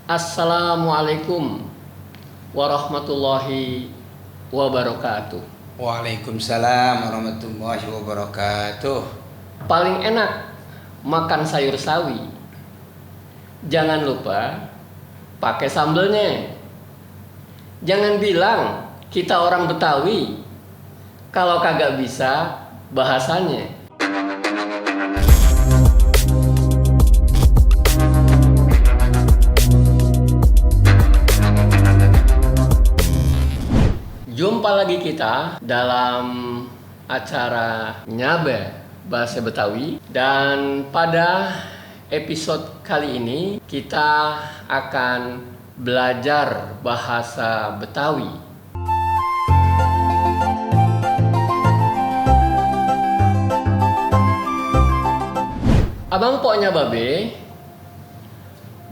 Assalamualaikum warahmatullahi wabarakatuh. Waalaikumsalam warahmatullahi wabarakatuh. Paling enak makan sayur sawi. Jangan lupa pakai sambelnya. Jangan bilang kita orang Betawi kalau kagak bisa bahasanya. Jumpa lagi kita dalam acara Nyabe Bahasa Betawi, dan pada episode kali ini kita akan belajar bahasa Betawi. Abang poknya babe,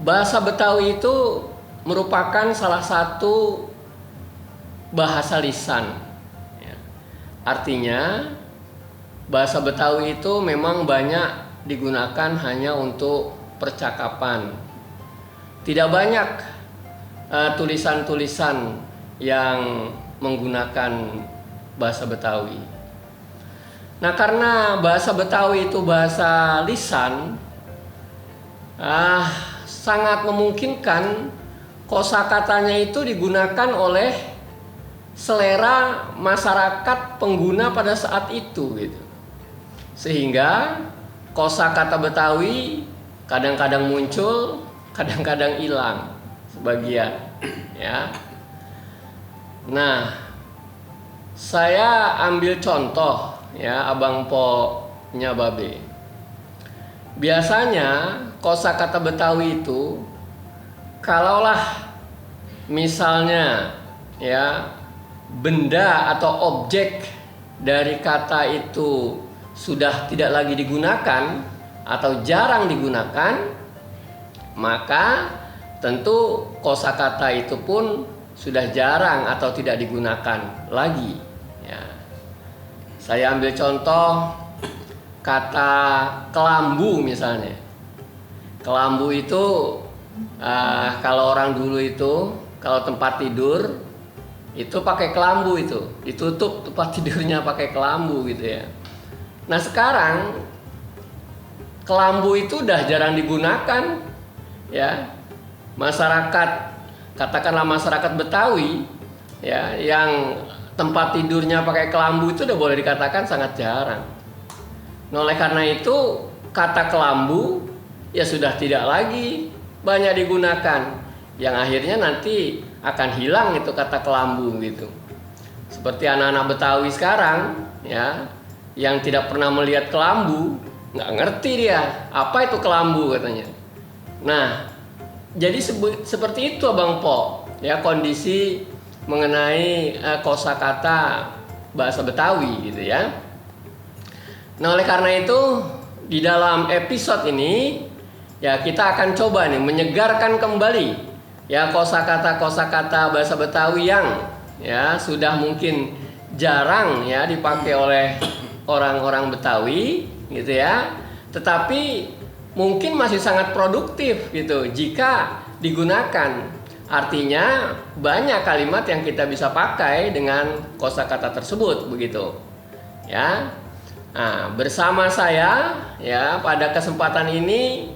bahasa Betawi itu merupakan salah satu bahasa lisan. Artinya bahasa Betawi itu memang banyak digunakan hanya untuk percakapan. Tidak banyak tulisan-tulisan yang menggunakan bahasa Betawi. Nah, karena bahasa Betawi itu bahasa lisan, sangat memungkinkan kosakatanya itu digunakan oleh selera masyarakat pengguna pada saat itu gitu. Sehingga kosakata Betawi kadang-kadang muncul, kadang-kadang hilang sebagian, ya. Nah, saya ambil contoh ya, Abang Po-nya Babe. Biasanya kosakata Betawi itu kalaulah misalnya ya benda atau objek dari kata itu sudah tidak lagi digunakan atau jarang digunakan, maka tentu kosakata itu pun sudah jarang atau tidak digunakan lagi ya. Saya ambil contoh kata kelambu misalnya. Kelambu itu kalau orang dulu itu kalau tempat tidur itu pakai kelambu, itu ditutup tempat tidurnya pakai kelambu gitu ya. Nah, sekarang kelambu itu udah jarang digunakan ya. Masyarakat, katakanlah masyarakat Betawi ya, yang tempat tidurnya pakai kelambu itu udah boleh dikatakan sangat jarang. Nah, oleh karena itu kata kelambu ya sudah tidak lagi banyak digunakan, yang akhirnya nanti akan hilang itu kata kelambu gitu. Seperti anak-anak Betawi sekarang ya, yang tidak pernah melihat kelambu, nggak ngerti dia apa itu kelambu katanya. Nah, jadi seperti itu Abang Po ya, kondisi mengenai kosakata bahasa Betawi gitu ya. Nah, oleh karena itu di dalam episode ini ya kita akan coba nih menyegarkan kembali ya kosakata bahasa Betawi yang ya sudah mungkin jarang ya dipakai oleh orang-orang Betawi gitu ya, tetapi mungkin masih sangat produktif gitu jika digunakan. Artinya banyak kalimat yang kita bisa pakai dengan kosakata tersebut begitu ya. Nah, bersama saya ya pada kesempatan ini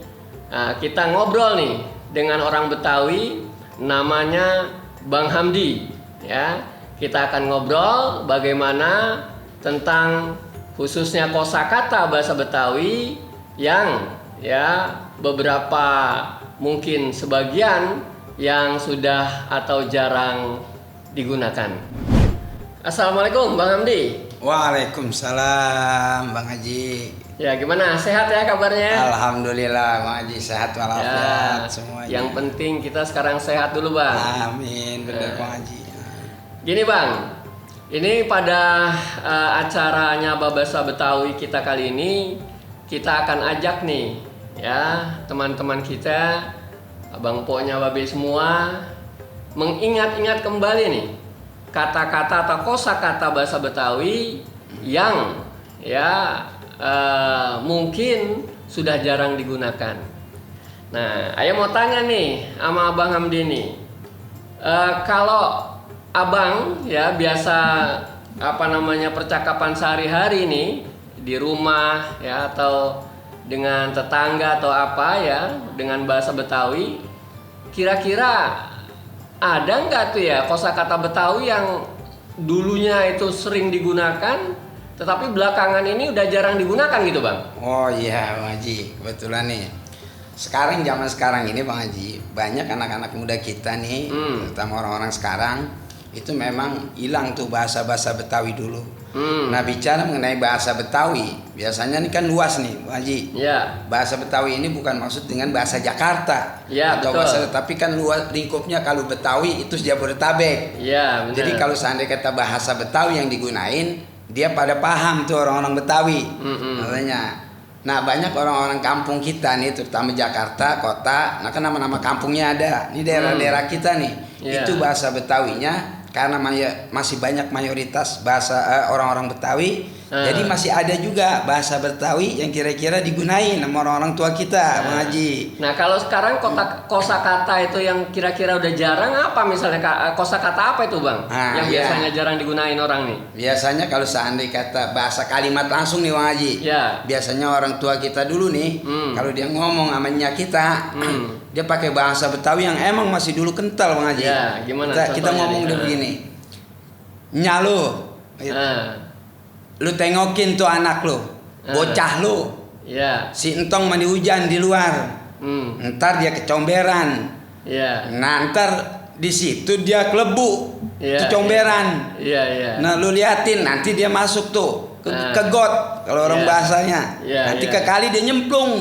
kita ngobrol nih dengan orang Betawi namanya Bang Hamdi ya. Kita akan ngobrol bagaimana tentang khususnya kosakata bahasa Betawi yang ya beberapa mungkin sebagian yang sudah atau jarang digunakan. Assalamualaikum Bang Hamdi. Waalaikumsalam Bang Haji. Ya, gimana? Sehat ya kabarnya? Alhamdulillah Bang Haji, sehat walafiat Ya, semuanya. yang penting kita sekarang sehat dulu Bang. Amin, benar Bang Haji. Gini Bang, ini pada acaranya Bahasa Betawi kita kali ini, kita akan ajak nih ya teman-teman kita, Abang Po-nya Babe semua, mengingat-ingat kembali nih kata-kata atau kosakata bahasa Betawi yang ya mungkin sudah jarang digunakan. Nah, Ayah mau tanya nih sama Abang Hamdi nih. Kalau Abang ya biasa apa namanya percakapan sehari-hari nih di rumah ya atau dengan tetangga atau apa ya dengan bahasa Betawi, kira-kira ada nggak tuh ya kosakata Betawi yang dulunya itu sering digunakan, tetapi belakangan ini udah jarang digunakan gitu Bang? Oh iya Bang Haji, kebetulan nih. Zaman sekarang ini Bang Haji, banyak anak-anak muda kita nih, terutama orang-orang sekarang, itu memang hilang tuh bahasa-bahasa Betawi dulu. Nah bicara mengenai bahasa Betawi, biasanya ini kan luas nih Bang Haji. Ya. Bahasa Betawi ini bukan maksud dengan bahasa Jakarta, Ya, atau betul. bahasa, tapi kan luas lingkupnya. Kalau Betawi itu Jabodetabek. Ya, benar. Jadi kalau seandainya kata bahasa Betawi yang digunain, dia pada paham tuh orang-orang Betawi. Makanya, nah banyak orang-orang kampung kita nih, terutama Jakarta kota. Nah kan nama-nama kampungnya ada. Ini daerah-daerah kita nih. Yeah. Itu bahasa Betawinya karena masih banyak mayoritas bahasa orang-orang Betawi. Jadi masih ada juga bahasa Betawi yang kira-kira digunain sama orang-orang tua kita, Bang Haji. Nah kalau sekarang kosakata itu yang kira-kira udah jarang apa misalnya kosakata apa itu Bang? Nah, yang iya. biasanya jarang digunain orang nih? Biasanya kalau seandainya kata bahasa kalimat langsung nih Bang Haji. Ya. Biasanya orang tua kita dulu nih, kalau dia ngomong amanya kita, dia pakai bahasa Betawi yang emang masih dulu kental Bang Haji. Ya, gimana Kita contohnya ngomong nih? dia begini. Nyalo. Lu tengokin tuh anak lu, bocah lu. Ya. Si entong mandi hujan di luar. Ntar dia kecomberan. Ya. Nah, ntar di situ dia kelebu. Ya, Itu comberan. Iya, iya. Nah lu liatin nanti dia masuk tuh ke got kalau orang Iya. bahasanya. Iya, Nanti iya. ke kali dia nyemplung.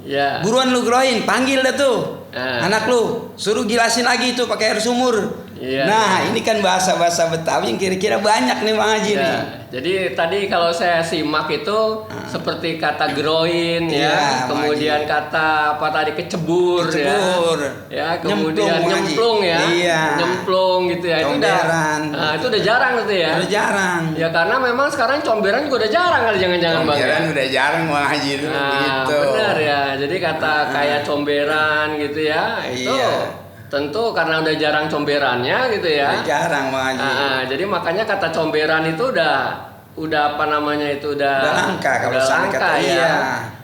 Iya. Buruan lu groin, panggil dah tuh. Ah. Anak lu, suruh gilasin lagi tuh pakai air sumur. Iya, Nah, iya. ini kan bahasa-bahasa Betawi yang kira-kira banyak nih Bang Haji nih. Ya, jadi tadi kalau saya simak itu seperti kata groin Iya, ya, Bang kemudian Haji. kata apa tadi kecebur, Kecebur. ya, kemudian Nyemplung, Bang Haji. nyemplung ya, Iya. nyemplung gitu ya, Comberan. itu udah jarang gitu ya. Udah jarang. Ya karena memang sekarang comberan juga udah jarang kali jangan-jangan Bang. ya? Comberan udah jarang Bang Haji dulu Nah, begitu. benar ya. Jadi kata kayak comberan gitu ya, itu Iya. tentu karena udah jarang comberannya gitu ya. Udah jarang Bang Haji. Jadi makanya kata comberan itu udah apa namanya itu Udah langka kalau udah seandainya langka kata ya. iya.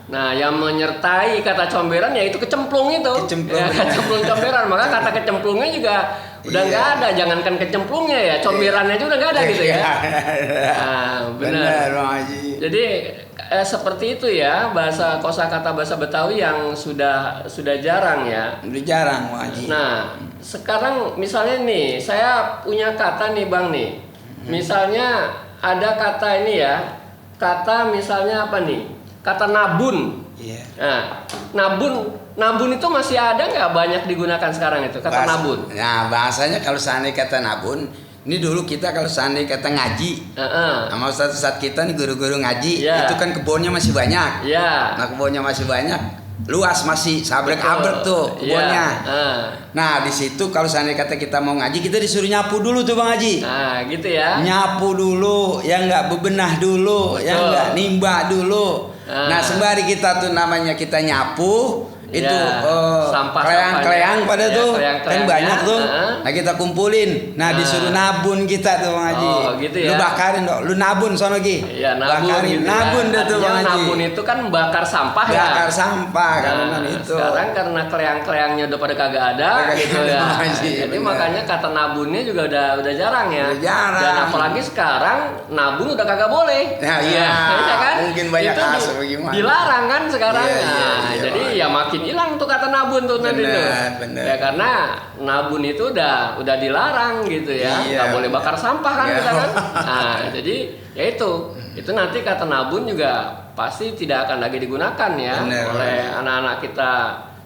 Nah, yang menyertai kata comberan ya itu kecemplung itu. Kecemplung. Ya, kecemplung comberan. Maka kata kecemplungnya juga udah Iya. nggak ada. Jangankan kecemplungnya ya, comberannya juga udah nggak ada gitu ya. Nah, benar. Benar Bang Haji. Jadi seperti itu ya bahasa kosakata bahasa Betawi yang sudah jarang ya. Udah jarang Bang Haji. Nah, sekarang misalnya nih, saya punya kata nih Bang nih. Misalnya ada kata ini ya, kata misalnya apa nih? Kata nabun. Iya. Nah, nabun itu masih ada nggak banyak digunakan sekarang itu kata nabun? Nah, bahasanya kalau seandainya kata nabun, ini dulu kita kalau seandainya kata ngaji, sama ustadz kita nih guru-guru ngaji, Iya. itu kan kebunnya masih banyak. Ya. Nah, kebunnya masih banyak, luas masih sabrek-abrek tuh kebunnya. Nah, di situ kalau seandainya kata kita mau ngaji, kita disuruh nyapu dulu tuh Bang Haji. Nah, gitu ya. Nyapu dulu, ya nggak bebenah dulu, ya Betul. nggak nimba dulu. Nah, sembari kita tuh namanya kita nyapu, itu Sampah-sampahnya. kleang-kleang pada Ya, tuh, kan kleang-kleangnya. banyak tuh. Nah, kita kumpulin. Nah, disuruh nabun kita tuh Bang Haji. Oh, gitu ya. Lu bakarin dong, lu nabun sono Gi. Iya, nabun Bakarin, gitu nabun ya. dah tuh Artinya Bang Haji. nabun itu kan bakar sampah ya. Bakar sampah karena itu. Sekarang karena kleang-kleangnya udah pada kagak ada Kagak gitu ada, ya. Haji, Jadi bener. makanya kata nabunnya juga udah jarang ya. Udah jarang. Dan apalagi sekarang nabun udah kagak boleh. Nah, iya. ya kan? Mungkin banyak Itu kasus bagaimana. dilarang kan sekarang. Iya, iya, Nah, iya, jadi Bang. ya makin hilang tuh kata nabun tuh nanti tuh. Bener. Ya karena nabun itu udah dilarang gitu ya. Iya. Nggak boleh bakar sampah kan Iya. kita kan. Nah, jadi ya itu nanti kata nabun juga pasti tidak akan lagi digunakan ya Bener. oleh anak-anak kita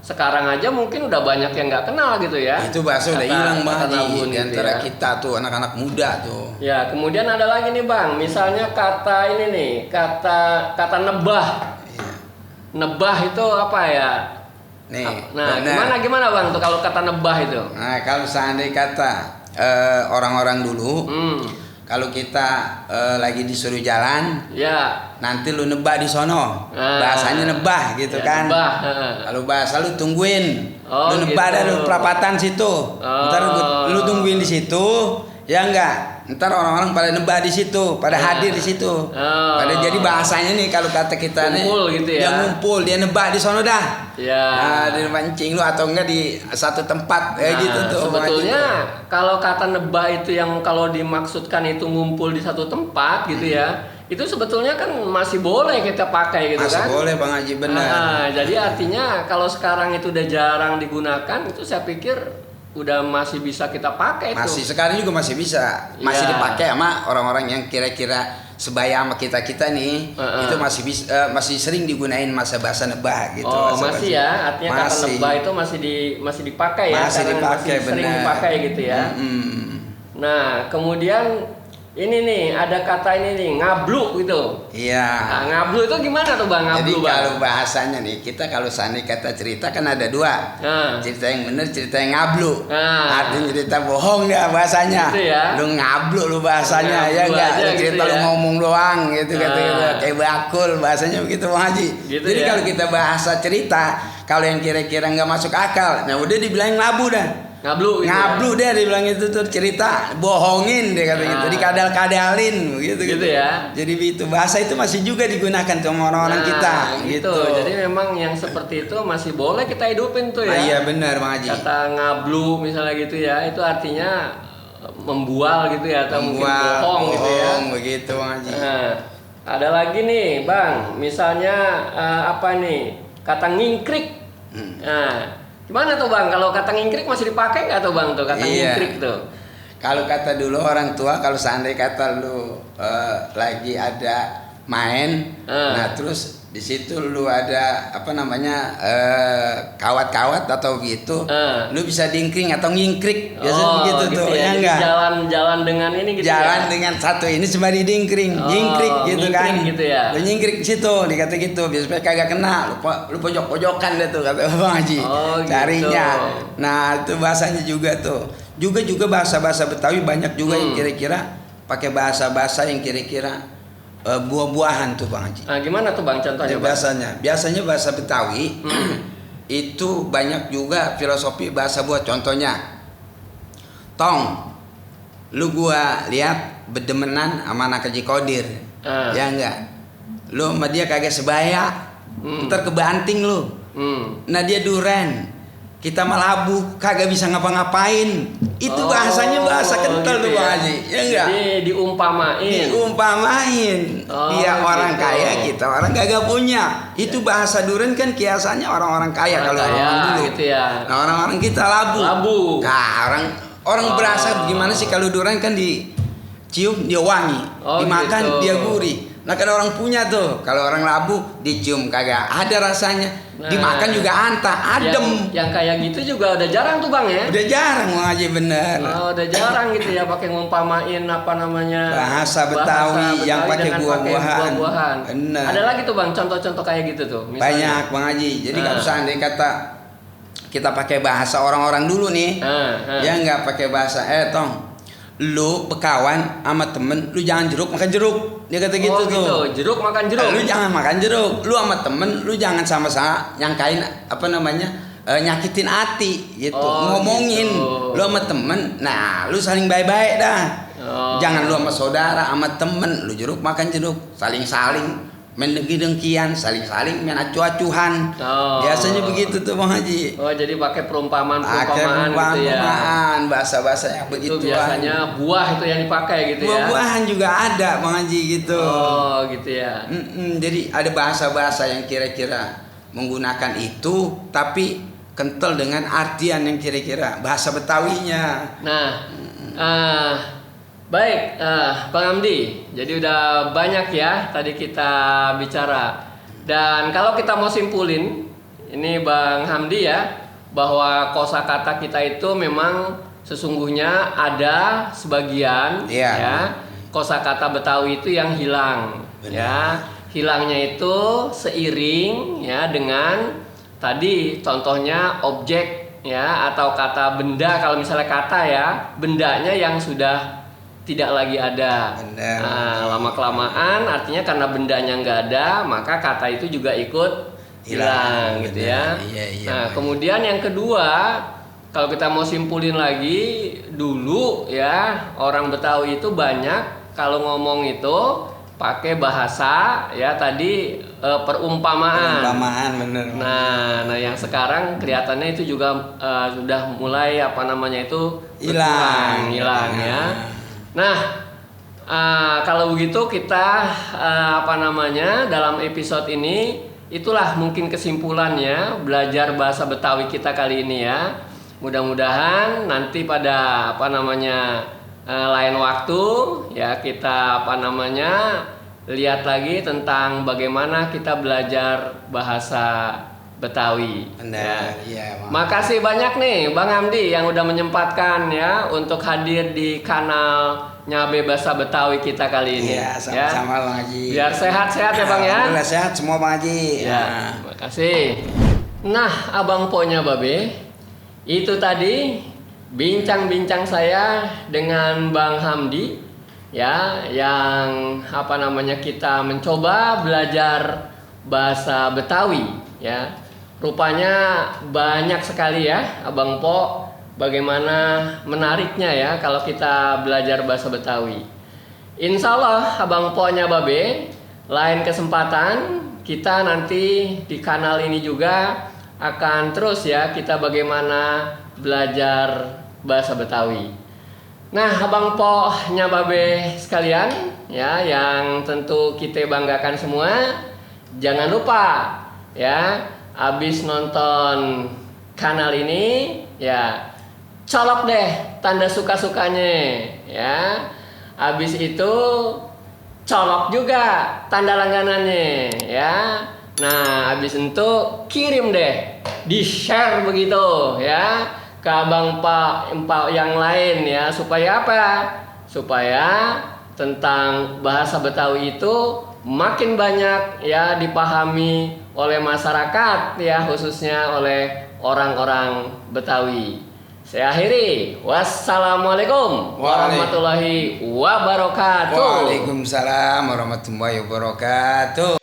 sekarang aja mungkin udah banyak yang nggak kenal gitu ya. Itu bahasa udah hilang Bang kata Haji nabun di gitu antara ya. kita tuh anak-anak muda tuh. Ya, kemudian ada lagi nih Bang, misalnya kata ini nih, kata nebah. Iya. Nebah itu apa ya? Nih, Nah, bener. gimana Bang tuh kalau kata nebah itu? Nah, kalau seandainya kata orang-orang dulu, kalau kita lagi disuruh jalan, Ya. nanti lu nebak di sono. Bahasanya nebah gitu Ya, kan. nebah. Kalau bahasa lu tungguin. Oh, Lu nebak gitu. dah lu perapatan situ. Ntar lu tungguin di situ, ya enggak. Ntar orang-orang pada nebak di situ, pada hadir di situ. Pada jadi bahasanya nih kalau kata kita Ngumpul nih, gitu ya. dia ngumpul, dia nebak di sono dah. Ya. Nah, dia mancing lu atau enggak di satu tempat gitu tuh. Sebetulnya kalau kata nebak itu yang kalau dimaksudkan itu ngumpul di satu tempat gitu ya, itu sebetulnya kan masih boleh kita pakai gitu masih kan. boleh Bang Haji, benar. Jadi artinya kalau sekarang itu udah jarang digunakan, itu saya pikir udah masih bisa kita pakai Masih tuh. sekarang juga masih bisa, masih Iya. dipakai sama orang-orang yang kira-kira sebaya sama kita nih. Itu masih bisa, masih sering digunain masa bahasa nebah gitu. Oh, bahasa masih ya, artinya kata Masih. nebak itu masih dipakai ya, Masih karena dipakai, masih sering benar. dipakai gitu ya. Nah, kemudian ini nih ada kata ini nih, ngablu gitu. Iya. Nah, ngablu itu gimana tuh Bang, Jadi ngablu Bang? kalau bahasanya nih, kita kalau seandainya kata cerita kan ada dua. Cerita yang benar, cerita yang ngablu. Artinya cerita bohong dah bahasanya. Gitu ya. Lu ngablu lu bahasanya, ya Ngablu enggak? aja Lu gitu cerita lu ya. ngomong doang gitu kata-kata. Kayak bakul bahasanya begitu Bang Haji. Gitu Jadi ya. kalau kita bahasa cerita, kalau yang kira-kira nggak masuk akal, nah udah dibilang labu dah. Ngablu gitu. Ngablu deh dibilang itu tuh cerita bohongin dia kata gitu, dikadal-kadalin gitu ya. Jadi itu bahasa itu masih juga digunakan sama orang-orang kita gitu. Jadi memang yang seperti itu masih boleh kita hidupin tuh ya. Iya benar Bang Haji. Kata ngablu misalnya gitu ya, itu artinya membual gitu ya, atau mungkin bohong gitu ya. Begitu Bang Haji. Nah, ada lagi nih Bang, misalnya apa nih, kata ngingkrik. Nah, gimana tuh Bang, kalau kata ngingkrik masih dipakai nggak tuh Bang tuh kata ngingkrik tuh? Kalau kata dulu orang tua, kalau seandainya kata lu lagi ada main, nah terus di situ lu ada apa namanya kawat-kawat atau gitu, lu bisa dingkring atau ngingkrik, biasanya begitu gitu tuh, ya. ya Jadi enggak? Jalan dengan ini gitu Jalan ya. dengan satu ini cuma didingkring, nyingkrik gitu ngingkrik kan. gitu ya. Lu nyingkrik di situ, dikata gitu, biasanya kagak kena, lu pojok-pojokan deh tuh kata Bang Haji. Gitu. Carinya. Nah, itu bahasanya juga tuh. Juga bahasa-bahasa Betawi banyak juga yang kira-kira pakai bahasa-bahasa yang kira-kira buah-buahan tuh Bang Haji. Nah, gimana tuh Bang contohnya Bang? Biasanya bahasa Betawi itu banyak juga filosofi bahasa buah. Contohnya, tong, lu gua lihat bedemenan sama anak Haji Kodir, ya enggak? Lu sama dia kagak sebaya, ntar kebanting lu. Nah dia duren, kita malabu, kagak bisa ngapa-ngapain. Itu bahasanya bahasa kental gitu tuh Bang Haji, ya enggak? Jadi Diumpamain. Dia orang gitu. kaya, kita orang kagak punya. Itu bahasa duren kan kiasannya orang-orang kaya kalau orang dulu. Gitu ya. Nah orang-orang kita labu. Nah orang berasa gimana sih kalau duren kan dicium dia wangi, dimakan gitu. dia gurih. Nah kan orang punya tuh, kalau orang labu dicium kagak ada rasanya, dimakan juga antah, adem. Yang kayak gitu juga udah jarang tuh Bang ya. Udah jarang Bang Haji, bener. Udah jarang gitu ya pakai ngumpamain apa namanya Bahasa Betawi yang pakai dengan buah-buahan. Bener. Ada lagi tuh Bang contoh-contoh kayak gitu tuh. Misalnya. Banyak Bang Haji. Jadi kalau seandainya kata kita pakai bahasa orang-orang dulu nih, ya nggak pakai bahasa tong. Lu bekawan sama temen, lu jangan jeruk makan jeruk. Dia kata gitu tuh. Jeruk makan jeruk. Lu jangan makan jeruk. Lu sama temen, lu jangan sama-sama nyangkain apa namanya nyakitin hati gitu. Ngomongin lu sama temen, nah lu saling baik-baik dah. Jangan lu sama saudara, sama temen, lu jeruk makan jeruk, saling-saling main dengki-dengkian, saling-saling main acuh-acuhan. Biasanya begitu tuh Bang Haji. Jadi pakai perumpamaan gitu ya. Bahasa-bahasa yang begitu. Itu biasanya buah itu yang dipakai gitu ya. Buah-buahan juga ada Bang Haji gitu. Gitu ya. Jadi ada bahasa-bahasa yang kira-kira menggunakan itu tapi kental dengan artian yang kira-kira bahasa Betawinya. Baik, Bang Hamdi. Jadi udah banyak ya tadi kita bicara. Dan kalau kita mau simpulin, ini Bang Hamdi ya, bahwa kosakata kita itu memang sesungguhnya ada sebagian ya kosakata Betawi itu yang hilang. Ya, hilangnya itu seiring ya dengan tadi contohnya objek ya atau kata benda. Kalau misalnya kata ya, bendanya yang sudah tidak lagi ada. Benar. Nah, lama-kelamaan artinya karena bendanya nggak ada, maka kata itu juga ikut hilang gitu ya. Iya, iya, Nah, Bang. kemudian yang kedua, kalau kita mau simpulin lagi, dulu ya orang Betawi itu banyak kalau ngomong itu pakai bahasa ya tadi perumpamaan. Perumpamaan bener. Nah, yang sekarang kelihatannya itu juga sudah mulai apa namanya itu Hilang. hilang ya. Nah, kalau begitu kita apa namanya dalam episode ini itulah mungkin kesimpulannya belajar bahasa Betawi kita kali ini ya. Mudah-mudahan nanti pada apa namanya lain waktu ya kita apa namanya lihat lagi tentang bagaimana kita belajar bahasa Betawi. Benar, iya, Bang. Makasih banyak nih Bang Hamdi yang udah menyempatkan ya untuk hadir di kanalnya Bahasa Betawi kita kali ini. Iya, sama-sama Bang Haji. Biar sehat-sehat ya Bang ya. Alhamdulillah sehat semua Bang Haji. Ya, terima kasih. Nah, Abang Ponya Babe, itu tadi bincang-bincang saya dengan Bang Hamdi ya, yang apa namanya kita mencoba belajar bahasa Betawi ya. Rupanya banyak sekali ya Abang Po, bagaimana menariknya ya kalau kita belajar bahasa Betawi. Insya Allah Abang Po-nya Babe, lain kesempatan kita nanti di kanal ini juga akan terus ya kita bagaimana belajar bahasa Betawi. Nah Abang Po-nya Babe sekalian ya, yang tentu kita banggakan semua, jangan lupa ya habis nonton kanal ini ya colok deh tanda suka-sukanya ya. Habis itu colok juga tanda langganannya ya. Nah, habis itu kirim deh, di-share begitu ya ke abang Pak yang lain ya, supaya apa? Supaya tentang bahasa Betawi itu makin banyak ya dipahami oleh masyarakat ya, khususnya oleh orang-orang Betawi. Saya akhiri. Wassalamualaikum warahmatullahi wabarakatuh. Waalaikumsalam warahmatullahi wabarakatuh.